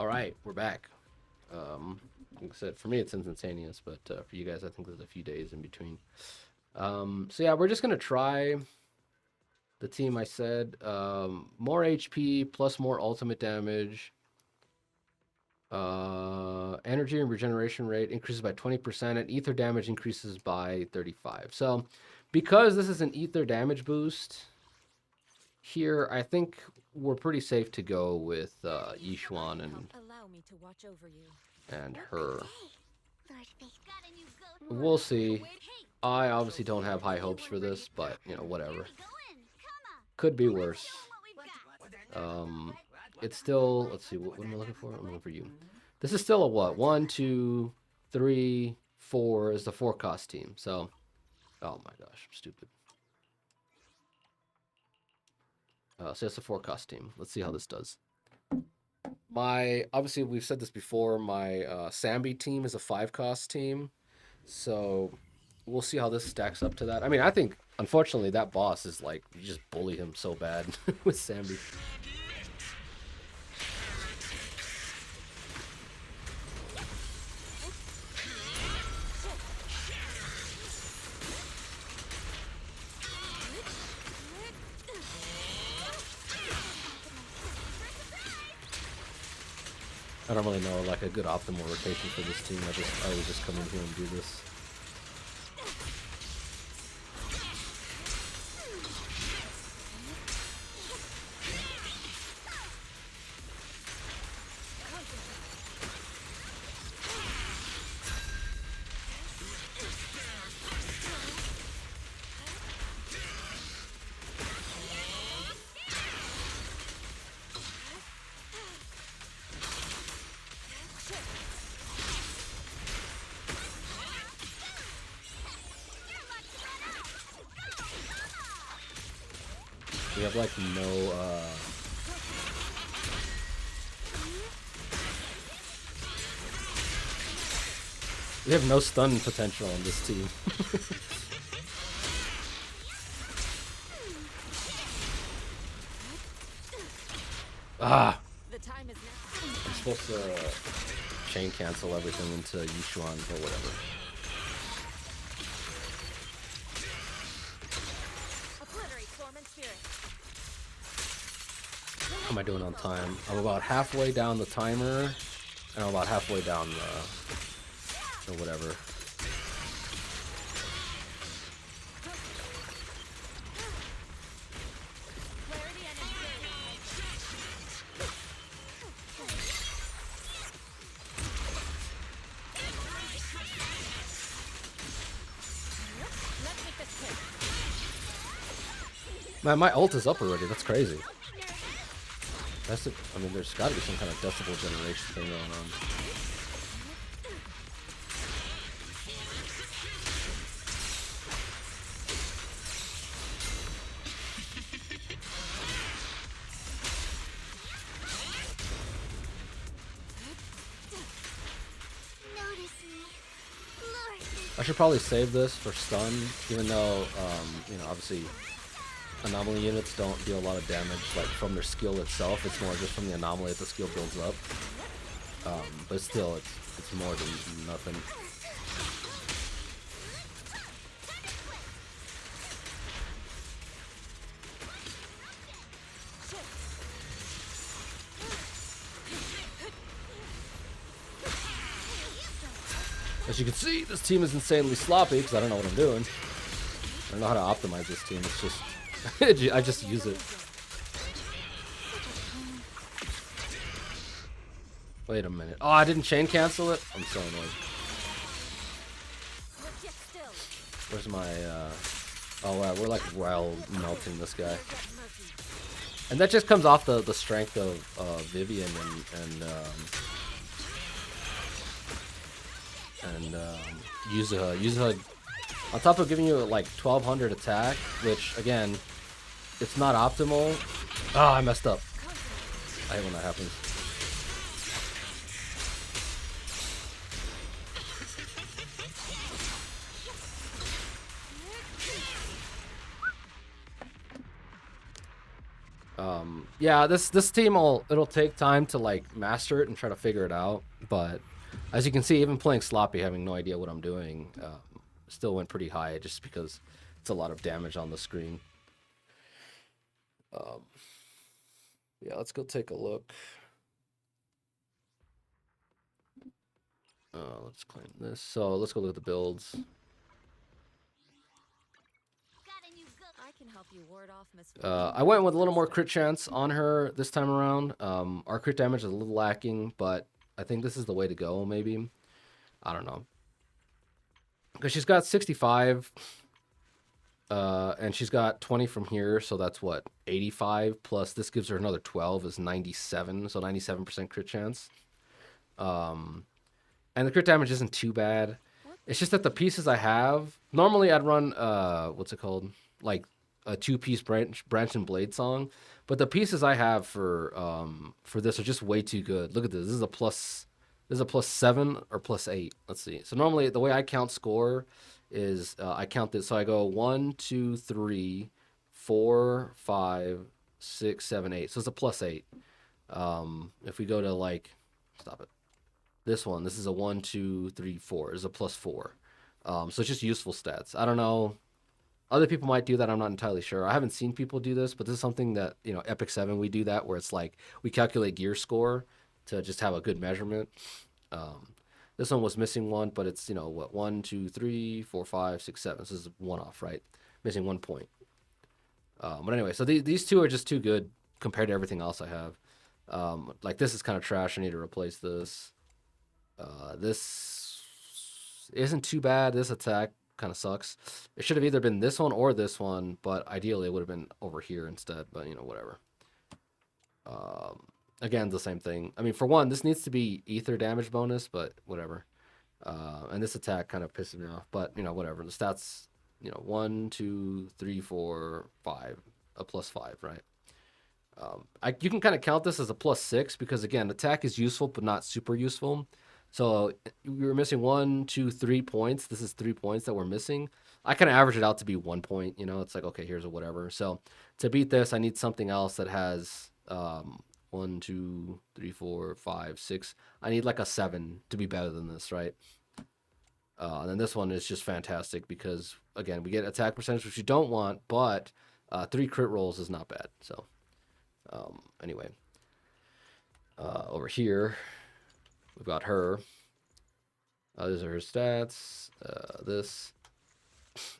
All right, we're back. Like I said, for me it's instantaneous, but for you guys, I think there's a few days in between. So yeah, we're just gonna try the team. I said more HP plus more ultimate damage. Energy and regeneration rate increases by 20%, and ether damage increases by 35. So, because this is an ether damage boost here, I think we're pretty safe to go with Yixuan and her. We'll see. I obviously don't have high hopes for this, but you know, whatever. Could be worse. It's still. Let's see. What am I looking for? I'm looking for you. This is still a what? 1, 2, 3, 4 is the forecast team. So, oh my gosh, I'm stupid. So it's a forecast team. Let's see how this does. Obviously we've said this before. My Sambi team is a 5-cost team, so we'll see how this stacks up to that. I mean, I think unfortunately that boss is like you just bully him so bad with Sambi. I don't really know like a good optimal rotation for this team. I always just come in here and do this. We have like no we have no stun potential on this team. Ah! I'm supposed to chain cancel everything into Yixuan or whatever. How am I doing on time? I'm about halfway down the timer, and I'm about halfway down the whatever. Man, my ult is up already. That's crazy. I mean, there's got to be some kind of decibel generation thing going on. I should probably save this for stun, even though, you know, obviously anomaly units don't deal a lot of damage like from their skill itself. It's more just from the anomaly that the skill builds up. But still, it's more than nothing. As you can see, this team is insanely sloppy because I don't know what I'm doing. I don't know how to optimize this team. It's just I just use it. Wait a minute. Oh, I didn't chain cancel it? I'm so annoyed. Where's my, oh wow, we're like wild melting this guy. And that just comes off the strength of Vivian and Yuzuha. Yuzuha, on top of giving you like 1200 attack, which again, it's not optimal. Ah, I messed up. I hate when that happens. Yeah, this team it'll take time to like master it and try to figure it out. But as you can see, even playing sloppy, having no idea what I'm doing, still went pretty high just because it's a lot of damage on the screen. Um, yeah, let's go take a look. Let's claim this. So let's go look at the builds. I went with a little more crit chance on her this time around. Our crit damage is a little lacking, but I think this is the way to go, maybe. I don't know. Because she's got 65, and she's got 20 from here, so that's what, 85, plus this gives her another 12 is 97, so 97% crit chance. And the crit damage isn't too bad. It's just that the pieces I have, normally I'd run, what's it called? Like a 2-piece branch and blade song, but the pieces I have for this are just way too good. Look at this. This is a plus 7 or plus 8. Let's see. So normally the way I count score is I count this. So I go 1, 2, 3, 4, 5, 6, 7, 8. So it's a plus 8. If we go to like, stop it. This is a 1, 2, 3, 4. Is a plus 4. So it's just useful stats. I don't know. Other people might do that. I'm not entirely sure. I haven't seen people do this, but this is something that, Epic 7, we do that where it's like we calculate gear score to just have a good measurement. This one was missing one, but it's, what, 1, 2, 3, 4, 5, 6, 7. So this is one off, right? Missing 1 point. But anyway, so these two are just too good compared to everything else I have. Like this is kind of trash. I need to replace this. This isn't too bad. This attack kind of sucks. It should have either been this one or this one, but ideally it would have been over here instead, but whatever. Again, the same thing. I mean, for one, this needs to be ether damage bonus, but whatever. And this attack kind of pisses me off, but whatever. The stats, 1, 2, 3, 4, 5, a plus 5, right? You can kind of count this as a plus 6 because again, attack is useful but not super useful. So we were missing 1, 2, 3 points. This is 3 points that we're missing. I kind of average it out to be 1 point. It's like, okay, here's a whatever. So to beat this, I need something else that has 1, 2, 3, 4, 5, 6. I need like a 7 to be better than this, right? And then this one is just fantastic because again, we get attack percentage, which you don't want, but 3 crit rolls is not bad. So anyway, over here. We've got her. These are her stats.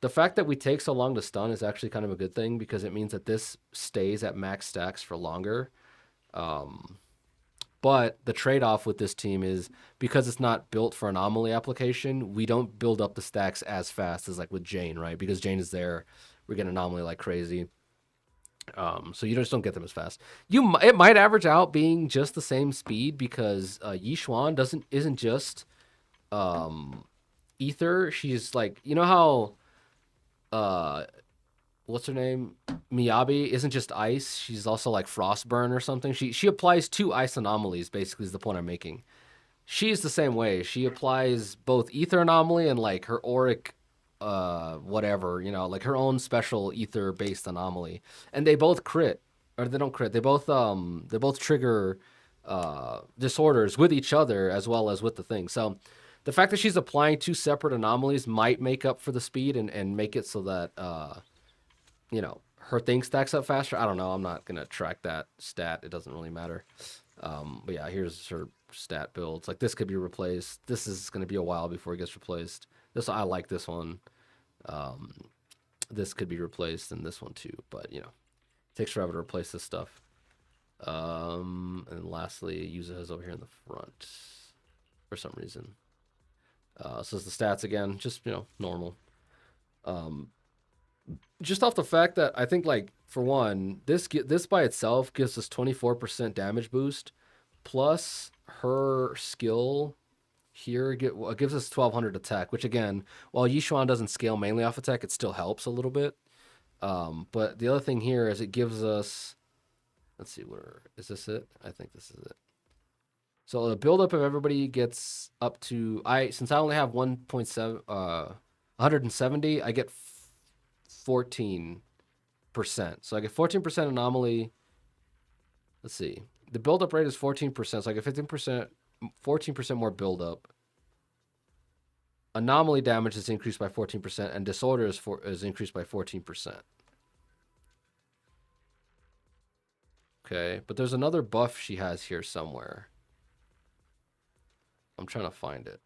The fact that we take so long to stun is actually kind of a good thing because it means that this stays at max stacks for longer. But the trade-off with this team is because it's not built for anomaly application, we don't build up the stacks as fast as like with Jane, right? Because Jane is there, we get anomaly like crazy. So you just don't get them as fast. It might average out being just the same speed because Yixuan isn't just ether. She's like, how what's her name? Miyabi isn't just ice. She's also like frostburn or something. She applies 2 ice anomalies. Basically, is the point I'm making. She's the same way. She applies both ether anomaly and like her auric whatever, like her own special ether based anomaly. And they both crit. Or they don't crit. They both trigger disorders with each other as well as with the thing. So the fact that she's applying 2 separate anomalies might make up for the speed and make it so that her thing stacks up faster. I don't know. I'm not gonna track that stat. It doesn't really matter. But yeah, here's her stat builds. Like this could be replaced. This is gonna be a while before it gets replaced. I like this one. This could be replaced and this one too, but it takes forever to replace this stuff. And lastly, Yuzuha's over here in the front for some reason. So it's the stats again, just normal. Just off the fact that I think like for one, this by itself gives us 24% damage boost, plus her skill here gives us 1200 attack, which again, while Yixuan doesn't scale mainly off attack, it still helps a little bit. But the other thing here is it gives us, let's see, where is this it? I think this is it. So the buildup of everybody gets up to, since I only have 1.7, 170, I get 14%. So I get 14% anomaly, Let's see. The build-up rate is 14%. It's like a 15%, 14% more build-up. Anomaly damage is increased by 14%, and disorder is increased by 14%. Okay, but there's another buff she has here somewhere. I'm trying to find it.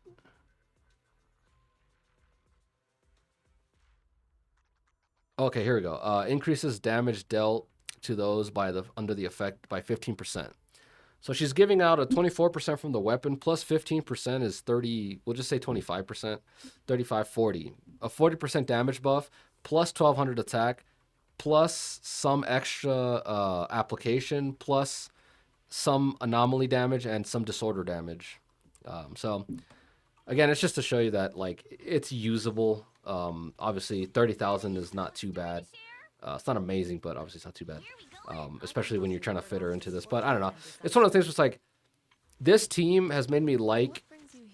Okay, here we go. Increases damage dealt to those under the effect by 15%. So she's giving out a 24% from the weapon, plus 15% is 30, we'll just say 25%, 35, 40. A 40% damage buff, plus 1200 attack, plus some extra application, plus some anomaly damage and some disorder damage. So again, it's just to show you that like it's usable. Obviously 30,000 is not too bad. It's not amazing, but obviously it's not too bad. Especially when you're trying to fit her into this. But I don't know. It's one of the things where it's like, this team has made me like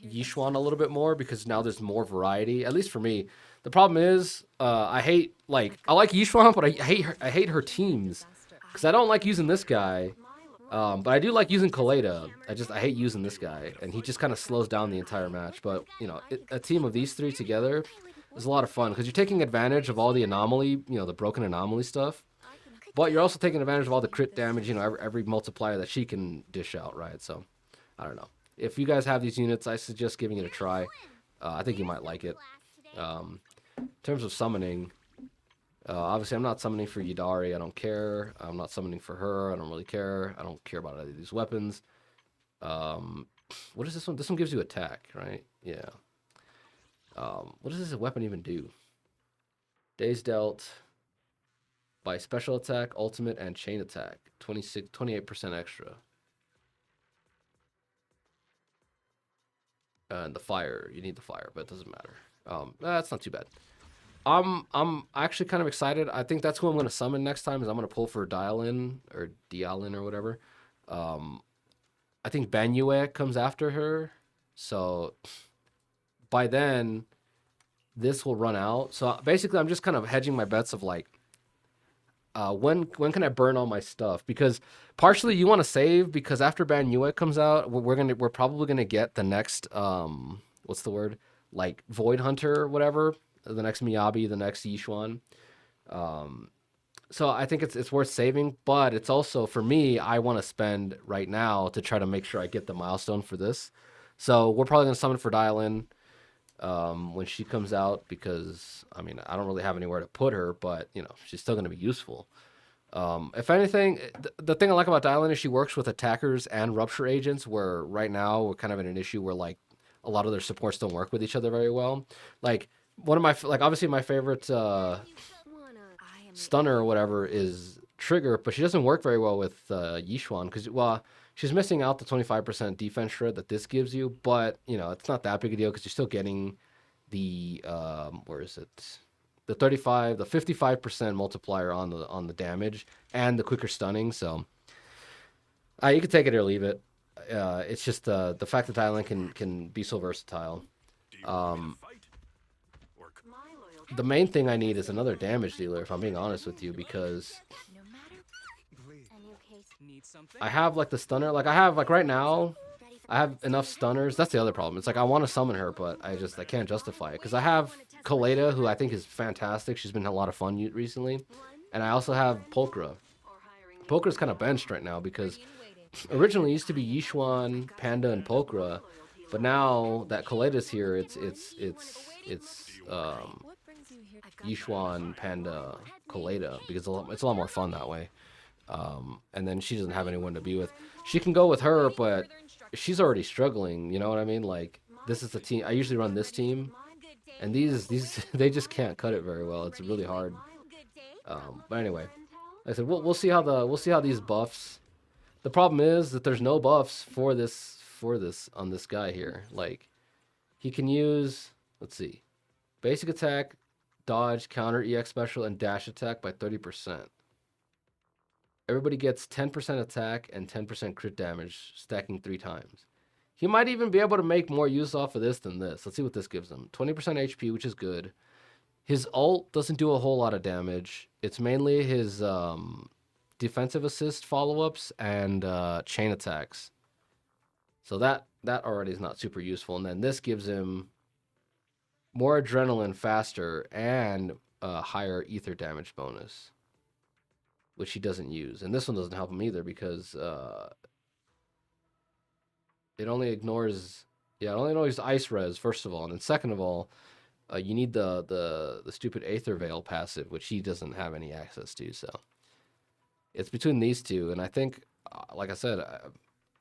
Yixuan a little bit more because now there's more variety, at least for me. The problem is, I like Yixuan, but I hate her teams because I don't like using this guy. But I do like using Kaleda. I hate using this guy, and he just kind of slows down the entire match. But you know, a team of these three together is a lot of fun because you're taking advantage of all the anomaly, you know, the broken anomaly stuff. But you're also taking advantage of all the crit damage, you know, every multiplier that she can dish out, right? So, I don't know. If you guys have these units, I suggest giving it a try. I think you might like it. In terms of summoning, obviously I'm not summoning for Yidari. I don't care. I'm not summoning for her. I don't really care. I don't care about any of these weapons. What is this one? This one gives you attack, right? Yeah. What does this weapon even do? Days dealt by special attack, ultimate, and chain attack. 28% extra. And the fire, you need the fire, but it doesn't matter. That's not too bad. I'm actually kind of excited. I think that's who I'm going to summon next time. Is I'm going to pull for Dialin or whatever. I think Banyue comes after her, so by then this will run out. So basically, I'm just kind of hedging my bets of like, when can I burn all my stuff? Because partially you want to save because after Banyue comes out, we're probably gonna get the next what's the word, like Void Hunter or whatever, the next Miyabi, the next Yixuan. So I think it's worth saving, but it's also for me, I want to spend right now to try to make sure I get the milestone for this. So we're probably gonna summon for Dialin when she comes out because I mean I don't really have anywhere to put her, but you know she's still going to be useful. If anything, the thing I like about Dylan is she works with attackers and rupture agents. Where right now we're kind of in an issue where like a lot of their supports don't work with each other very well. Like one of my obviously my favorite stunner or whatever is Trigger, but she doesn't work very well with Yixuan because she's missing out the 25% defense shred that this gives you, but you know it's not that big a deal because you're still getting the where is it? The 55% multiplier on the damage and the quicker stunning. So you can take it or leave it. It's just the fact that Thailand can be so versatile. The main thing I need is another damage dealer, if I'm being honest with you, because I have like the stunner. Like I have like right now, I have enough stunners. That's the other problem. It's like I want to summon her, but I can't justify it because I have Kaleda, who I think is fantastic. She's been a lot of fun recently, and I also have Pulchra. Pulchra's kind of benched right now because originally it used to be Yixuan, Panda, and Pulchra, but now that Kaleda's here, it's Yixuan, Panda, Kaleda because it's a lot more fun that way. And then she doesn't have anyone to be with. She can go with her, but she's already struggling. You know what I mean? Like this is the team. I usually run this team, and these they just can't cut it very well. It's really hard. But anyway, like I said we'll see how these buffs. The problem is that there's no buffs for this on this guy here. Like he can use, let's see, basic attack, dodge, counter, EX special, and dash attack by 30%. Everybody gets 10% attack and 10% crit damage, stacking 3 times. He might even be able to make more use off of this than this. Let's see what this gives him. 20% HP, which is good. His ult doesn't do a whole lot of damage. It's mainly his defensive assist follow-ups and chain attacks. So that already is not super useful. And then this gives him more adrenaline faster and a higher ether damage bonus, which he doesn't use. And this one doesn't help him either because it only ignores ice res, first of all. And then second of all, you need the stupid Aether Veil passive, which he doesn't have any access to. So it's between these two. And I think, like I said,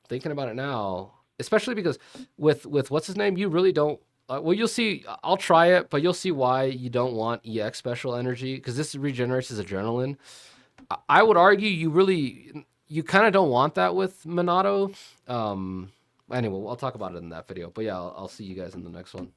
thinking about it now, especially because with what's his name, you really don't. Well, you'll see. I'll try it, but you'll see why you don't want EX special energy because this regenerates his adrenaline. I would argue you kind of don't want that with Minato. Anyway, I'll talk about it in that video. But yeah, I'll see you guys in the next one.